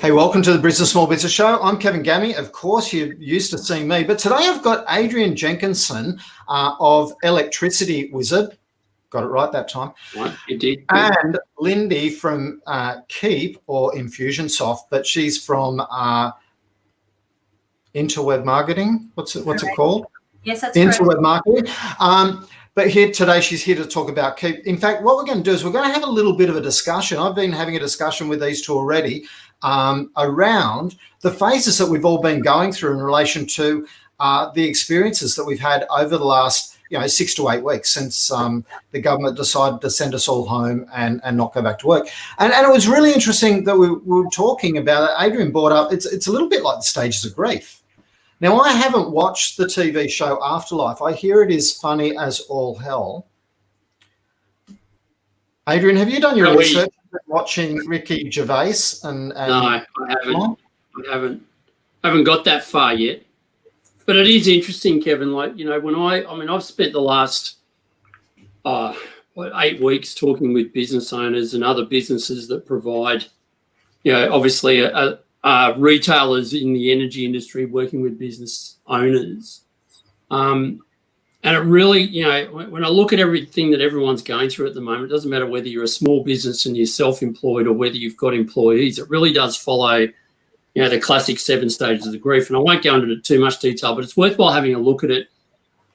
Hey, welcome to the Business Small Business Show. I'm Kevin Gammy. Of course, you're used to seeing me, but today I've got Adrian Jenkinson of Electricity Wizard. Got it right that time. Right, you did. And Lyndi from Keep or Infusionsoft, but she's from Interweb Marketing. What's it called? Yes, that's Interweb Marketing. But here today, she's here to talk about Keep. In fact, what we're going to do is we're going to have a little bit of a discussion. I've been having a discussion with these two already around the phases that we've all been going through in relation to the experiences that we've had over the last 6 to 8 weeks since the government decided to send us all home and not go back to work. And it was really interesting that we were talking about it. Adrian brought up, it's a little bit like the stages of grief. Now, I haven't watched the TV show Afterlife. I hear it is funny as all hell. Adrian, have you done your research watching Ricky Gervais? No, I haven't. I haven't got that far yet. But it is interesting, Kevin. When I've spent the last 8 weeks talking with business owners and other businesses that provide, obviously retailers in the energy industry working with business owners. And it really, when I look at everything that everyone's going through at the moment, it doesn't matter whether you're a small business and you're self-employed or whether you've got employees, it really does follow, the classic 7 stages of the grief. And I won't go into too much detail, but it's worthwhile having a look at it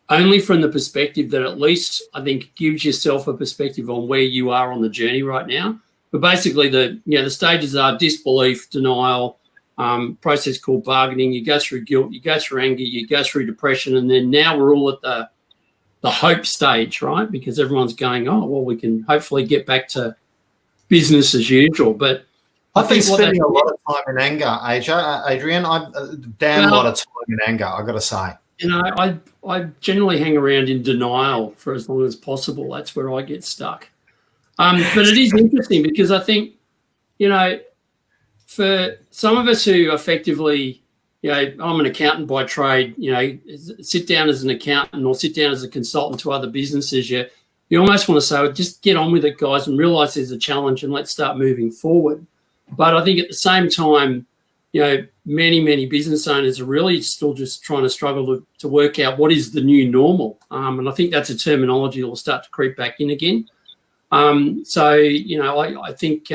only from the perspective that at least I think gives yourself a perspective on where you are on the journey right now. But basically the stages are disbelief, denial, process called bargaining. You go through guilt, you go through anger, you go through depression, and then now we're all at the hope stage, right? Because everyone's going, we can hopefully get back to business as usual. But I've been spending a lot of time in anger, Adrian. A lot of time in anger, I've got to say. I generally hang around in denial for as long as possible. That's where I get stuck. But it is interesting because I think, for some of us who effectively, I'm an accountant by trade, sit down as an accountant or sit down as a consultant to other businesses, you almost want to say, just get on with it, guys, and realise there's a challenge and let's start moving forward. But I think at the same time, many, many business owners are really still just trying to struggle to work out what is the new normal. And I think that's a terminology that will start to creep back in again. I think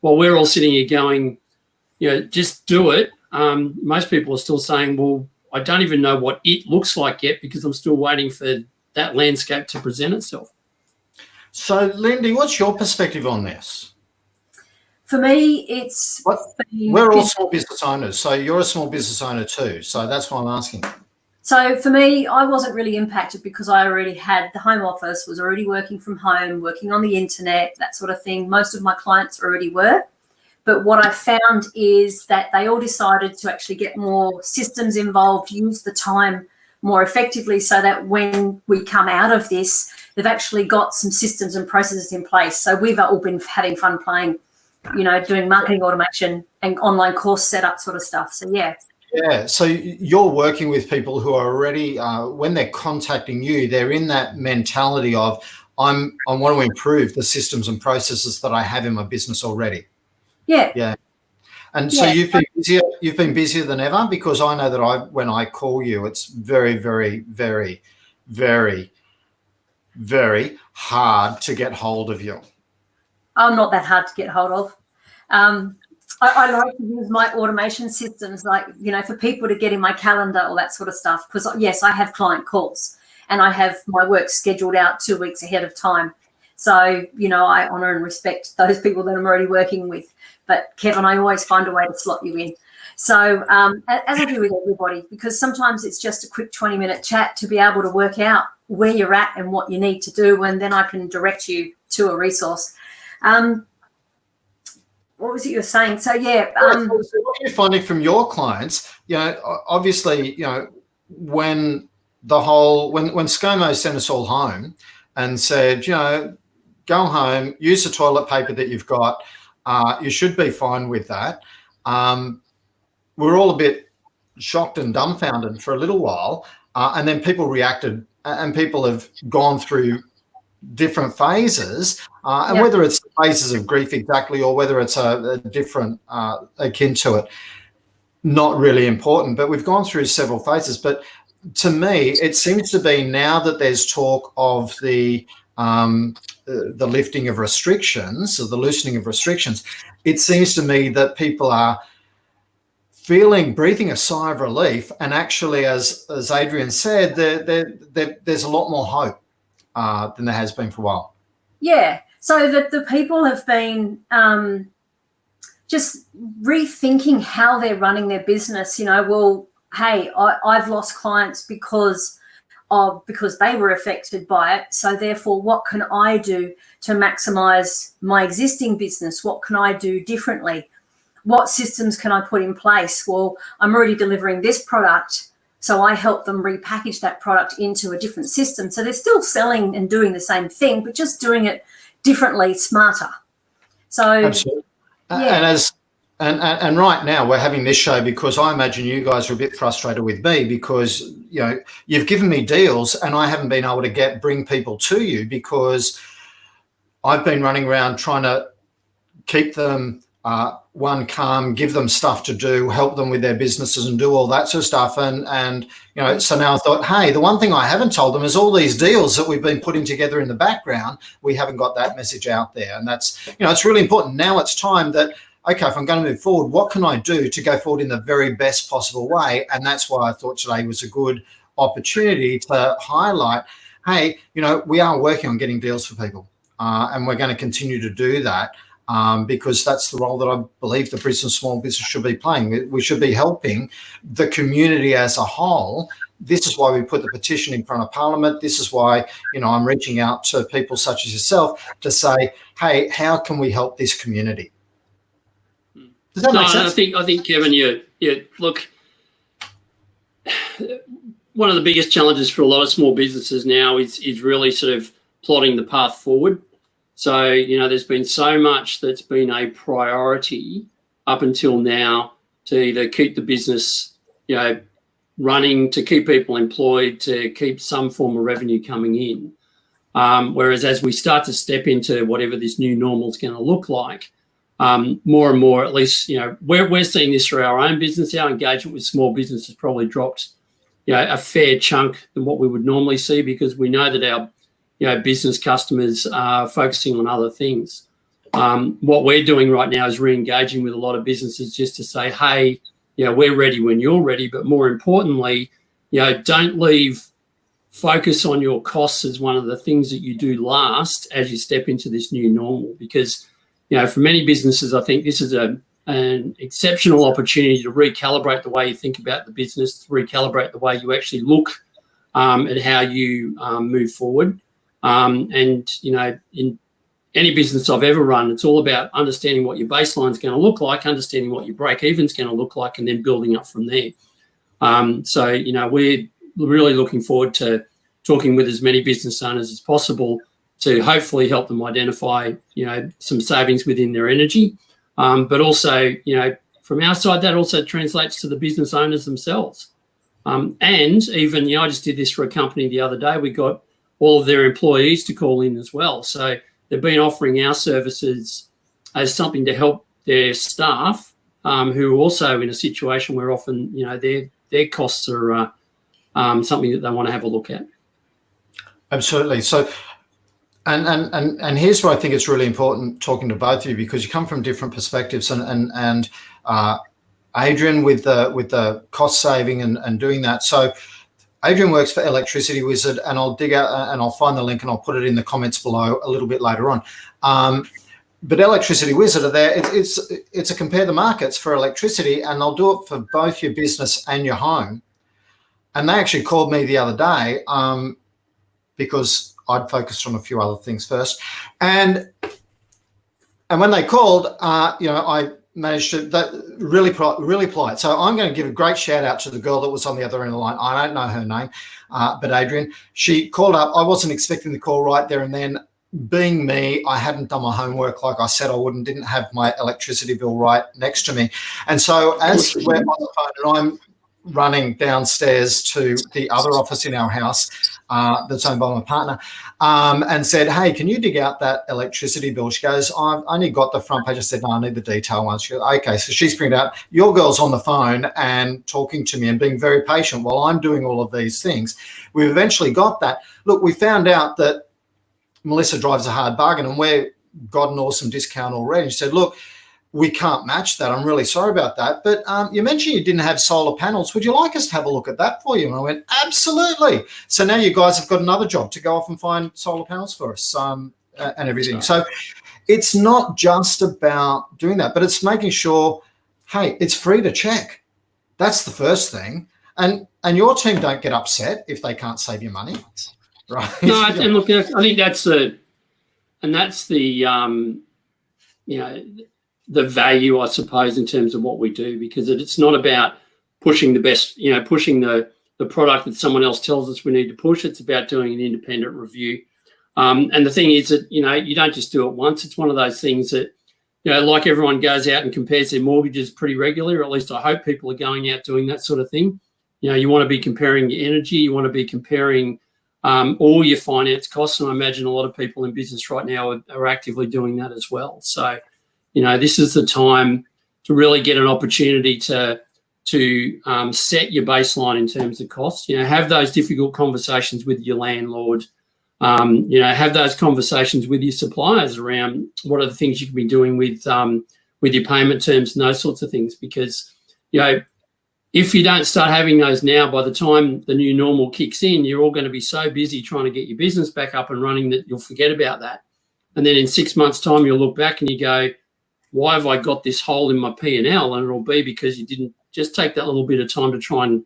while we're all sitting here going, just do it, most people are still saying, well, I don't even know what it looks like yet because I'm still waiting for that landscape to present itself. So, Lyndi, what's your perspective on this? For me, we're all small business owners, so you're a small business owner too, so that's why I'm asking. So for me, I wasn't really impacted because I already had the home office, was already working from home, working on the internet, that sort of thing. Most of my clients already were. But what I found is that they all decided to actually get more systems involved, use the time more effectively so that when we come out of this, they've actually got some systems and processes in place. So we've all been having fun playing, doing marketing automation and online course setup sort of stuff. So, yeah. Yeah, so you're working with people who are already, when they're contacting you, they're in that mentality of, I want to improve the systems and processes that I have in my business already. Yeah. Yeah. And so you've been busier than ever, because I know that when I call you, it's very, very, very, very, very hard to get hold of you. I'm not that hard to get hold of. I like to use my automation systems, for people to get in my calendar, all that sort of stuff. Because, yes, I have client calls and I have my work scheduled out 2 weeks ahead of time. So, I honour and respect those people that I'm already working with. But, Kevin, I always find a way to slot you in. So, as I do with everybody, because sometimes it's just a quick 20-minute chat to be able to work out where you're at and what you need to do, and then I can direct you to a resource. What was it you were saying? So, yeah. So what are you finding from your clients? Obviously, when when ScoMo sent us all home and said, go home, use the toilet paper that you've got, you should be fine with that. We're all a bit shocked and dumbfounded for a little while, and then people reacted, and people have gone through different phases, and whether it's phases of grief exactly, or whether it's a different akin to it, not really important. But we've gone through several phases. But to me, it seems to be now that there's talk of the lifting of restrictions, or the loosening of restrictions, it seems to me that people are breathing a sigh of relief. And actually, as Adrian said, there's a lot more hope than there has been for a while. Yeah. So that the people have been just rethinking how they're running their business. Well, hey, I've lost clients because they were affected by it. So therefore, what can I do to maximize my existing business? What can I do differently? What systems can I put in place? Well, I'm already delivering this product, so I help them repackage that product into a different system. So they're still selling and doing the same thing, but just doing it differently, smarter. So, absolutely. Yeah. And right now we're having this show because I imagine you guys are a bit frustrated with me because you've given me deals and I haven't been able to bring people to you because I've been running around trying to keep them calm, give them stuff to do, help them with their businesses and do all that sort of stuff. And so now I thought, hey, the one thing I haven't told them is all these deals that we've been putting together in the background, we haven't got that message out there. And that's, it's really important. Now it's time that, okay, if I'm going to move forward, what can I do to go forward in the very best possible way? And that's why I thought today was a good opportunity to highlight, hey, we are working on getting deals for people and we're going to continue to do that. Because that's the role that I believe the small business should be playing. We should be helping the community as a whole. This is why we put the petition in front of Parliament. This is why, I'm reaching out to people such as yourself to say, hey, how can we help this community? Does that make sense? I think, Kevin, look, one of the biggest challenges for a lot of small businesses now is really sort of plotting the path forward. So, there's been so much that's been a priority up until now to either keep the business, running, to keep people employed, to keep some form of revenue coming in. Whereas as we start to step into whatever this new normal is going to look like, more and more, at least, we're seeing this through our own business. Our engagement with small business has probably dropped, a fair chunk than what we would normally see because we know that our business customers are focusing on other things. What we're doing right now is re-engaging with a lot of businesses just to say, hey, we're ready when you're ready. But more importantly, don't leave focus on your costs as one of the things that you do last as you step into this new normal. Because, for many businesses, I think this is an exceptional opportunity to recalibrate the way you think about the business, to recalibrate the way you actually look at how you move forward. And, in any business I've ever run, it's all about understanding what your baseline is going to look like, understanding what your break even is going to look like, and then building up from there. So, we're really looking forward to talking with as many business owners as possible to hopefully help them identify, some savings within their energy. But also, from our side, that also translates to the business owners themselves. And even, I just did this for a company the other day. We got all of their employees to call in as well. So they've been offering our services as something to help their staff who are also in a situation where often, their costs are something that they want to have a look at. Absolutely. So, and here's where I think it's really important talking to both of you because you come from different perspectives and Adrian with the cost saving and doing that. So Adrian works for Electricity Wizard, and I'll dig out and I'll find the link and I'll put it in the comments below a little bit later on. But Electricity Wizard are there. It's a compare the markets for electricity, and they'll do it for both your business and your home. And they actually called me the other day because I'd focused on a few other things first. And when they called, I managed to, that really polite. So I'm going to give a great shout out to the girl that was on the other end of the line. I don't know her name, but Adrian, she called up. I wasn't expecting the call right there and then. Being me, I hadn't done my homework like I said I would and didn't have my electricity bill right next to me. And so as we're on the phone and I'm running downstairs to the other office in our house, that's owned by my partner, and said, hey, can you dig out that electricity bill? She goes, I've only got the front page. I said, no, I need the detail one. She goes, okay. So she's printed out. Your girl's on the phone and talking to me and being very patient while I'm doing all of these things. We've eventually got that. Look, we found out that Melissa drives a hard bargain and we've got an awesome discount already. She said, look, we can't match that. I'm really sorry about that. But you mentioned you didn't have solar panels. Would you like us to have a look at that for you? And I went, absolutely. So now you guys have got another job to go off and find solar panels for us and everything. So it's not just about doing that, but it's making sure, hey, it's free to check. That's the first thing. And your team don't get upset if they can't save you money. Right. No, and look, I think that's the the value, I suppose, in terms of what we do, because it's not about pushing the best, pushing the product that someone else tells us we need to push. It's about doing an independent review. And the thing is that, you don't just do it once. It's one of those things that, like everyone goes out and compares their mortgages pretty regularly, or at least I hope people are going out doing that sort of thing. You want to be comparing your energy. You want to be comparing all your finance costs. And I imagine a lot of people in business right now are actively doing that as well. So, this is the time to really get an opportunity to set your baseline in terms of costs. Have those difficult conversations with your landlord. Have those conversations with your suppliers around what are the things you can be doing with your payment terms and those sorts of things. Because, if you don't start having those now, by the time the new normal kicks in, you're all going to be so busy trying to get your business back up and running that you'll forget about that. And then in 6 months' time, you'll look back and you go, why have I got this hole in my P&L? And it'll be because you didn't just take that little bit of time to try and,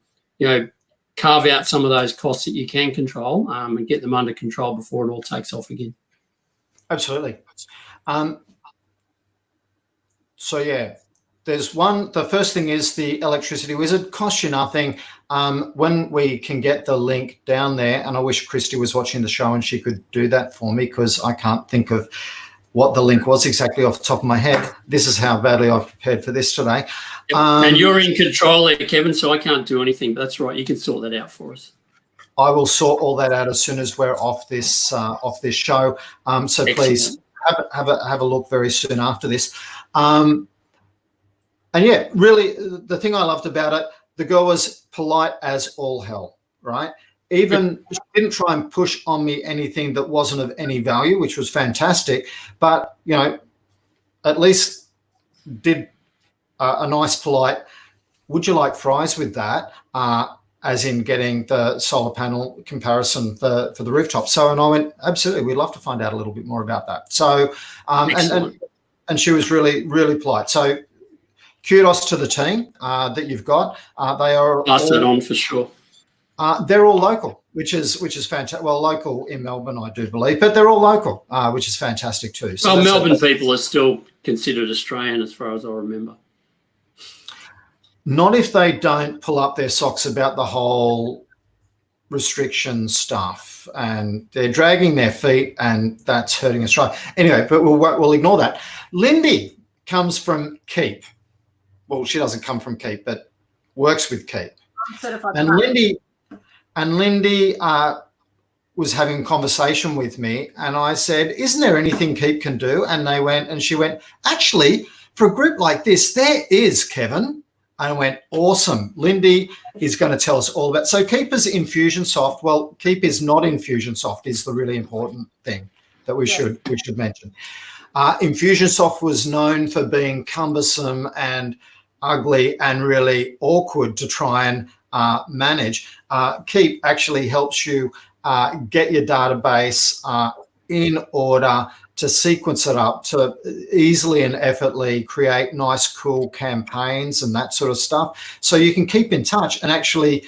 carve out some of those costs that you can control and get them under control before it all takes off again. Absolutely. There's one. The first thing is the Electricity Wizard. Costs you nothing. When we can get the link down there, and I wish Christy was watching the show and she could do that for me, because I can't think of what the link was exactly off the top of my head. This is how badly I've prepared for this today. And you're in control there, Kevin, so I can't do anything. But that's right. You can sort that out for us. I will sort all that out as soon as we're off this show. So Excellent. Please have a look very soon after this. And yeah, really, the thing I loved about it, the girl was polite as all hell, right? Even she didn't try and push on me anything that wasn't of any value, which was fantastic. But, at least did a nice polite, would you like fries with that? As in getting the solar panel comparison for the rooftop. So, and I went, absolutely, we'd love to find out a little bit more about that. So, and she was really, really polite. So, kudos to the team that you've got. They are pass that on for sure. They're all local, which is fantastic. Well, local in Melbourne, I do believe, but they're all local, which is fantastic too. So well, Melbourne people are still considered Australian, as far as I remember. Not if they don't pull up their socks about the whole restriction stuff, and they're dragging their feet, and that's hurting Australia. Anyway, but we'll ignore that. Lyndi comes from Keep. Well, she doesn't come from Keep, but works with Keep. And Lyndi was having a conversation with me, and I said, isn't there anything Keep can do? And she went, actually, for a group like this, there is, Kevin. And I went, awesome. Lyndi is going to tell us all about. So Keep is Infusionsoft. Well, Keep is not Infusionsoft is the really important thing that we should mention. Infusionsoft was known for being cumbersome and ugly and really awkward to try and manage. Keep actually helps you get your database in order, to sequence it up, to easily and effortlessly create nice, cool campaigns and that sort of stuff. So you can keep in touch and actually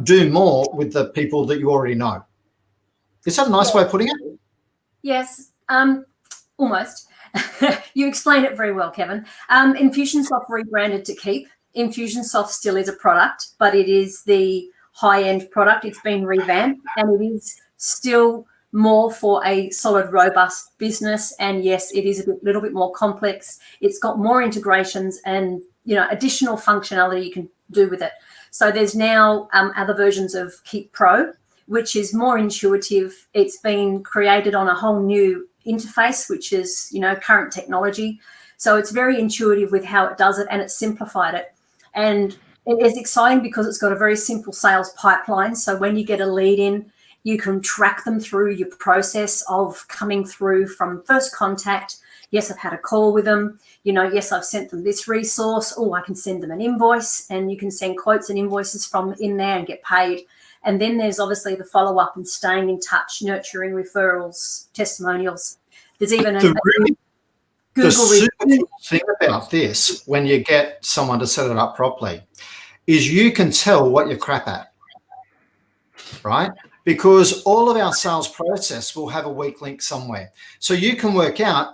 do more with the people that you already know. Is that a nice way of putting it? Yes, almost. You explain it very well, Kevin. Infusionsoft rebranded to Keep. Infusionsoft still is a product, but it is the high-end product. It's been revamped, and it is still more for a solid, robust business. And yes, it is a little bit more complex. It's got more integrations and, additional functionality you can do with it. So there's now other versions of Keep Pro, which is more intuitive. It's been created on a whole new interface, which is, current technology. So it's very intuitive with how it does it, and it's simplified it. And it is exciting because it's got a very simple sales pipeline. So when you get a lead in, you can track them through your process of coming through from first contact. Yes, I've had a call with them. Yes, I've sent them this resource. Oh, I can send them an invoice, and you can send quotes and invoices from in there and get paid. And then there's obviously the follow-up and staying in touch, nurturing referrals, testimonials. There's even The Google super cool thing about this, when you get someone to set it up properly, is you can tell what you're crap at, right? Because all of our sales process will have a weak link somewhere. So you can work out,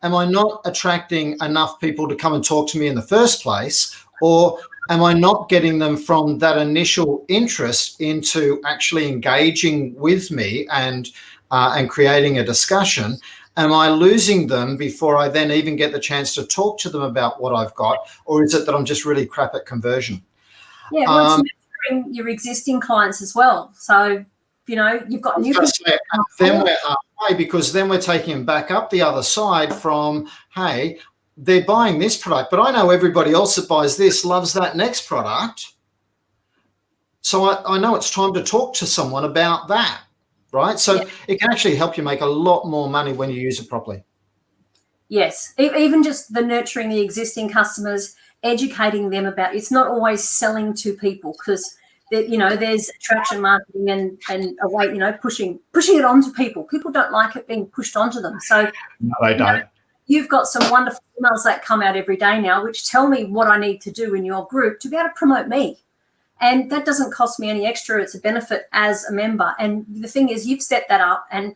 am I not attracting enough people to come and talk to me in the first place? Or am I not getting them from that initial interest into actually engaging with me and creating a discussion? Am I losing them before I then even get the chance to talk to them about what I've got? Or is it that I'm just really crap at conversion? Yeah, well, it's nurturing your existing clients as well. So, you've got new people. Then we're halfway, because then we're taking them back up the other side from, hey, they're buying this product, but I know everybody else that buys this loves that next product. So I know it's time to talk to someone about that, right? So It can actually help you make a lot more money when you use it properly. Yes, even just the nurturing the existing customers, educating them about, it's not always selling to people, because there's attraction marketing and a way, pushing it onto people. People don't like it being pushed onto them. So no, they don't. You've got some wonderful emails that come out every day now, which tell me what I need to do in your group to be able to promote me. And that doesn't cost me any extra. It's a benefit as a member. And the thing is, you've set that up, and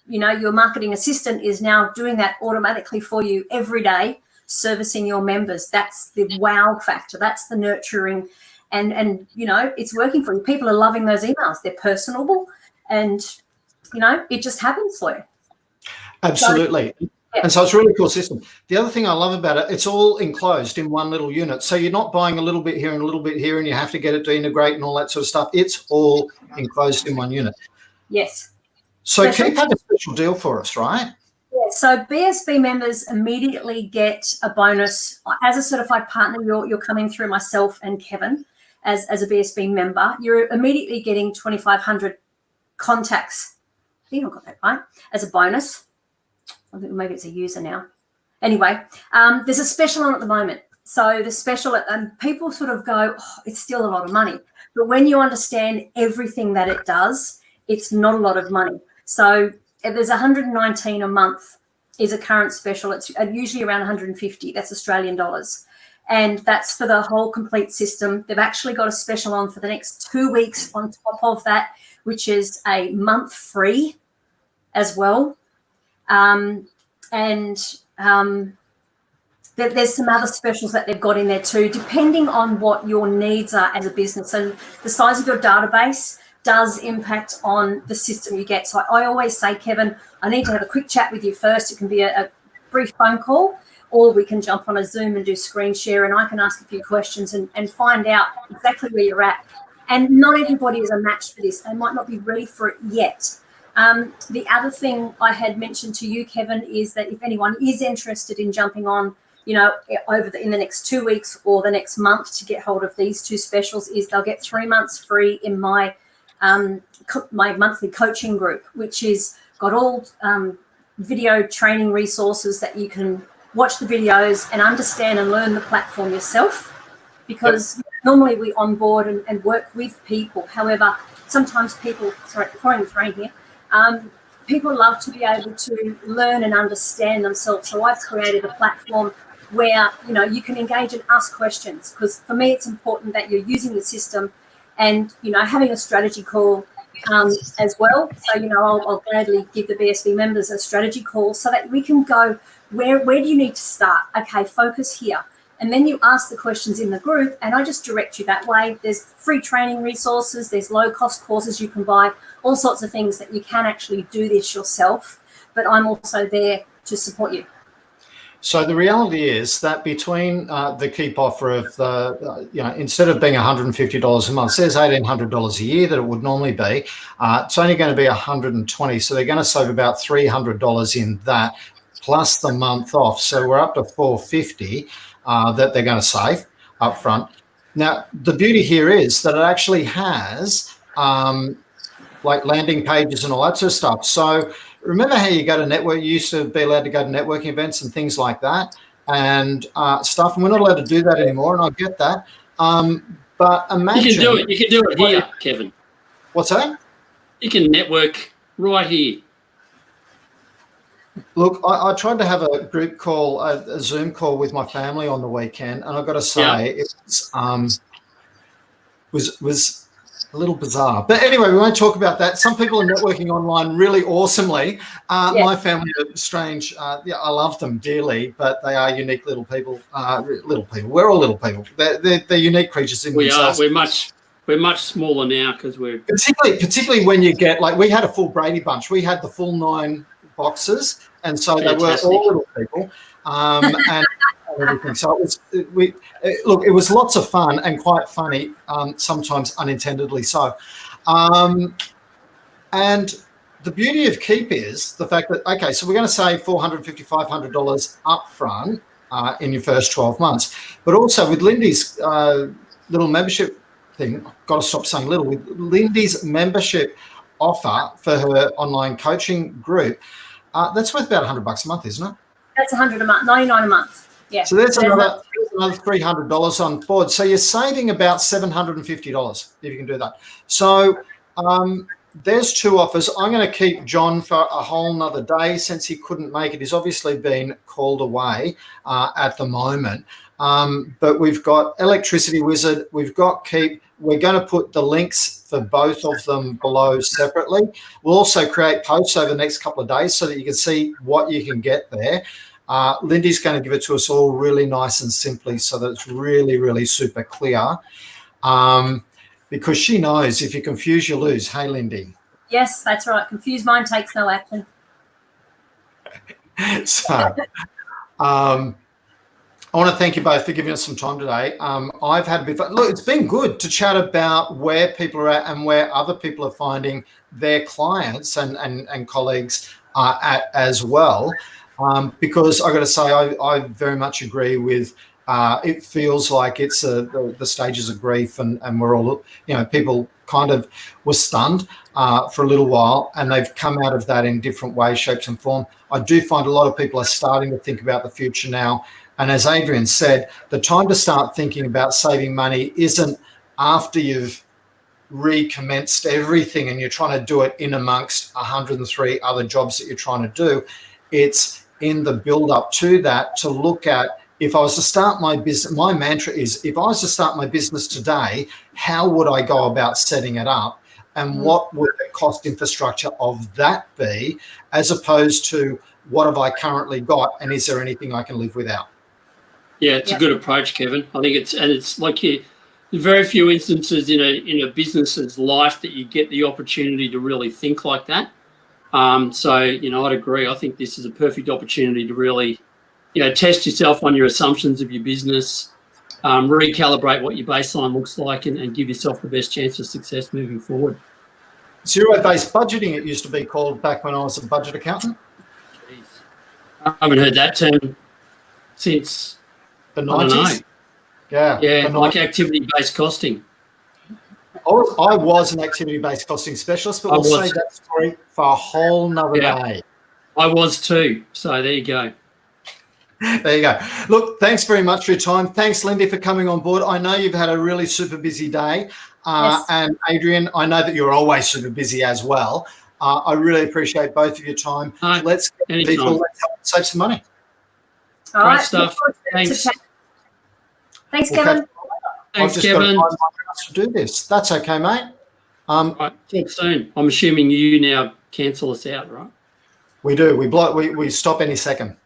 your marketing assistant is now doing that automatically for you every day, servicing your members. That's the wow factor. That's the nurturing. And it's working for you. People are loving those emails. They're personable, and, it just happens for you. Absolutely. So, and so it's a really cool system. The other thing I love about it, it's all enclosed in one little unit. So you're not buying a little bit here and a little bit here, and you have to get it to integrate and all that sort of stuff. It's all enclosed in one unit. Yes. So Keith had a special deal for us, right? Yeah, so BSB members immediately get a bonus. As a certified partner, you're coming through myself and Kevin as a BSB member. You're immediately getting 2,500 contacts. I think I got that right, as a bonus. I think maybe it's a user now. Anyway, there's a special on at the moment. So the special, and people sort of go, it's still a lot of money. But when you understand everything that it does, it's not a lot of money. So there's 119 a month is a current special. It's usually around 150. That's Australian dollars. And that's for the whole complete system. They've actually got a special on for the next 2 weeks on top of that, which is a month free as well. There's some other specials that they've got in there too, depending on what your needs are as a business. So the size of your database does impact on the system you get. So I always say, Kevin, I need to have a quick chat with you first. It can be a brief phone call, or we can jump on a Zoom and do screen share, and I can ask a few questions and find out exactly where you're at. And not everybody is a match for this. They might not be ready for it yet. The other thing I had mentioned to you, Kevin, is that if anyone is interested in jumping on, in the next 2 weeks or the next month to get hold of these two specials, is they'll get 3 months free in my monthly coaching group, which is got all video training resources that you can watch the videos and understand and learn the platform yourself. Because normally we onboard and work with people. However, sometimes people, pouring the rain here, people love to be able to learn and understand themselves. So I've created a platform where, you can engage and ask questions, because for me, it's important that you're using the system and, having a strategy call as well. So, I'll gladly give the BSB members a strategy call so that we can go, where do you need to start? Okay, focus here. And then you ask the questions in the group, and I just direct you that way. There's free training resources, there's low-cost courses you can buy, all sorts of things that you can actually do this yourself. But I'm also there to support you. So the reality is that between the keep offer of the, instead of being $150 a month, says $1,800 a year that it would normally be, it's only going to be $120. So they're going to save about $300 in that, plus the month off. So we're up to $450 that they're going to save up front. Now, the beauty here is that it actually has like landing pages and all that sort of stuff. So remember how you go to network, you used to be allowed to go to networking events and things like that and stuff, and we're not allowed to do that anymore, and I get that. But imagine... You can do it here, Kevin. What's that? You can network right here. Look, I tried to have a group call, a Zoom call with my family on the weekend, and I've got to say it was a little bizarre. But anyway, we won't talk about that. Some people are networking online really awesomely. My family are strange. I love them dearly, but they are unique little people. We're all little people. They're unique creatures in themselves. We're much smaller now because we're... Particularly when you get, like, we had a full Brady bunch. We had the full 9 boxes, and so they were all little people. And everything. So it was lots of fun and quite funny, sometimes unintendedly so. And the beauty of Keep is the fact that, okay, so we're going to save $450, $500 up front in your first 12 months. But also with Lyndi's little membership thing, I've got to stop saying little, with Lyndi's membership offer for her online coaching group, that's worth about $100 a month, isn't it? That's $100 a month, $99 a month. Yeah. So there's another $300 on board. So you're saving about $750 if you can do that. So there's 2 offers. I'm going to keep John for a whole nother day since he couldn't make it. He's obviously been called away at the moment. But we've got Electricity Wizard. We've got Keep. We're going to put the links for both of them below separately. We'll also create posts over the next couple of days so that you can see what you can get there. Lyndi's going to give it to us all really nice and simply so that it's really, really super clear. Because she knows if you confuse, you lose. Hey, Lyndy. Yes, that's right. Confused mind takes no action. So I want to thank you both for giving us some time today. I've had a bit of fun. Look, it's been good to chat about where people are at and where other people are finding their clients and colleagues at as well. Because I got to say, I very much agree with. It feels like it's the stages of grief, and we're all, people kind of were stunned for a little while, and they've come out of that in different ways, shapes, and form. I do find a lot of people are starting to think about the future now. And as Adrian said, the time to start thinking about saving money isn't after you've recommenced everything and you're trying to do it in amongst 103 other jobs that you're trying to do. It's in the build up to that to look at, if I was to start my business, my mantra is, if I was to start my business today, how would I go about setting it up? And what would the cost infrastructure of that be, as opposed to what have I currently got and is there anything I can live without? Yeah, it's a good approach, Kevin. I think it's like there's very few instances in a business's life that you get the opportunity to really think like that. So, I'd agree. I think this is a perfect opportunity to really, test yourself on your assumptions of your business, recalibrate what your baseline looks like, and give yourself the best chance of success moving forward. Zero-based budgeting, it used to be called back when I was a budget accountant. Jeez. I haven't heard that term since the 90s. Yeah, like activity-based costing. I was an activity-based costing specialist, but we'll save that story for a whole nother day. I was too. So there you go. There you go. Look, thanks very much for your time. Thanks, Lyndy, for coming on board. I know you've had a really super busy day. Yes. And Adrian, I know that you're always super busy as well. I really appreciate both of your time. Let's get people, let's help save some money. All Great right. stuff. Thanks. Thanks, Kevin. Thanks, I've just Kevin. got to find my house to do this. That's okay, mate. Right, talk soon. I'm assuming you now cancel us out, right? We do. We stop any second.